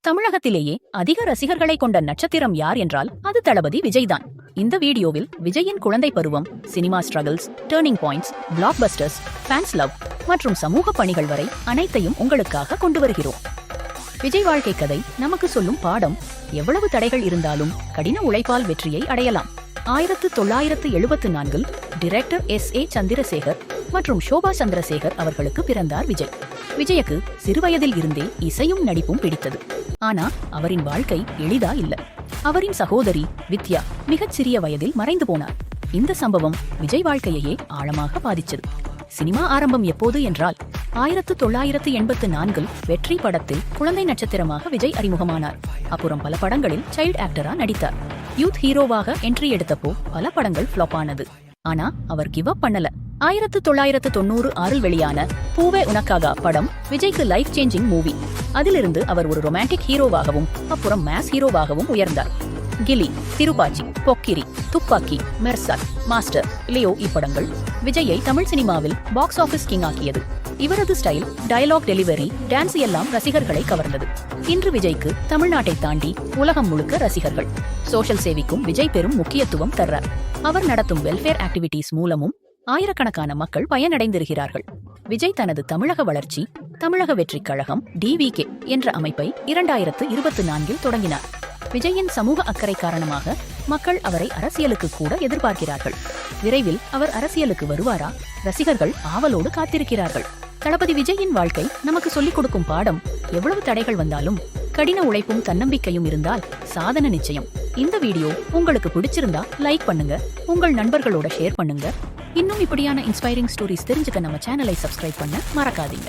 தமிழகத்திலேயே அதிக ரசிகர்களை கொண்ட நட்சத்திரம் யார் என்றால் அது தளபதி விஜய்தான். இந்த வீடியோவில் விஜயின் குழந்தை பருவம், cinema struggles, turning points, blockbusters, fans love மற்றும் சமூக பணிகள் வரை அனைத்தையும் உங்களுக்காக கொண்டு வருகிறோம். விஜய் வாழ்க்கை கதை நமக்கு சொல்லும் பாடம்: எவ்வளவு தடைகள் இருந்தாலும் கடின உழைப்பால் வெற்றியை அடையலாம். 1974 டைரக்டர் S.A. சந்திரசேகர் மற்றும் ஷோபா சந்திரசேகர் அவர்களுக்கு பிறந்தார் விஜய். விஜய்க்கு சிறுவயதில் இருந்தே இசையும் நடிப்பும் பிடித்தது. ஆனா அவரின் வாழ்க்கை எளிதா இல்ல. அவரின் சகோதரி வித்யா மிகச் சிறிய வயதில் மறைந்து போனார். இந்த சம்பவம் விஜய் வாழ்க்கையையே ஆழமாக பாதிச்சது. சினிமா ஆரம்பம் எப்போது என்றால் 1984 வெற்றி படத்தில் குழந்தை நட்சத்திரமாக விஜய் அறிமுகமானார். அப்புறம் பல படங்களில் சைல்ட் ஆக்டரா நடித்தார். யூத் ஹீரோவாக என்ட்ரி எடுத்தப்போ பல படங்கள் ஃப்ளாப் ஆனது. ஆனா அவர் கிவ் அப் பண்ணல. 1996 வெளியான பூவே உனக்காக படம் விஜய்க்கு லைஃப் சேஞ்சிங் மூவி. அதிலிருந்து அவர் ஒரு ரொமான்டிக் ஹீரோவாகவும் அப்புறம் மேஸ் ஹீரோவாகவும் உயர்ந்தார். கிலி, திருப்பாச்சி, பொக்கிரி, துப்பாக்கி, மெர்சல், மாஸ்டர், லியோ இப்படங்கள் விஜயை தமிழ் சினிமாவில் பாக்ஸ் ஆபீஸ் கிங் ஆக்கியது. இவரது ஸ்டைல், டயலாக் டெலிவரி, டான்ஸ் எல்லாம் ரசிகர்களை கவர்ந்தது. இன்று விஜய்க்கு தமிழ்நாட்டை தாண்டி உலகம் முழுக்க ரசிகர்கள். சோஷியல் சேவைக்கும் விஜய் பெரும் முக்கியத்துவம் தர்றார். அவர் நடத்தும் வெல்ஃபேர் ஆக்டிவிட்டீஸ் மூலமும் ஆயிரக்கணக்கான மக்கள் பயனடைந்திருக்கிறார்கள். விஜய் தனது தமிழக வளர்ச்சி, தமிழக வெற்றிக் கழகம் DVK என்ற அமைப்பை 2024 தொடங்கினார். விஜயின் சமூக அக்கறை காரணமாக மக்கள் அவரை அரசியலுக்கு கூட எதிர்பார்க்கிறார்கள். விரைவில் அவர் அரசியலுக்கு வருவாரா? ரசிகர்கள் ஆவலோடு காத்திருக்கிறார்கள். தளபதி விஜயின் வாழ்க்கை நமக்கு சொல்லிக் கொடுக்கும் பாடம்: எவ்வளவு தடைகள் வந்தாலும் கடின உழைப்பும் தன்னம்பிக்கையும் இருந்தால் சாதனை நிச்சயம். இந்த வீடியோ உங்களுக்கு பிடிச்சிருந்தா லைக் பண்ணுங்க, உங்கள் நண்பர்களோட ஷேர் பண்ணுங்க. இன்னும் இப்படியான இன்ஸ்பைரிங் ஸ்டோரிஸ் தெரிஞ்சுக்க நம்ம சேனலை சப்ஸ்கிரைப் பண்ண மறக்காதீங்க.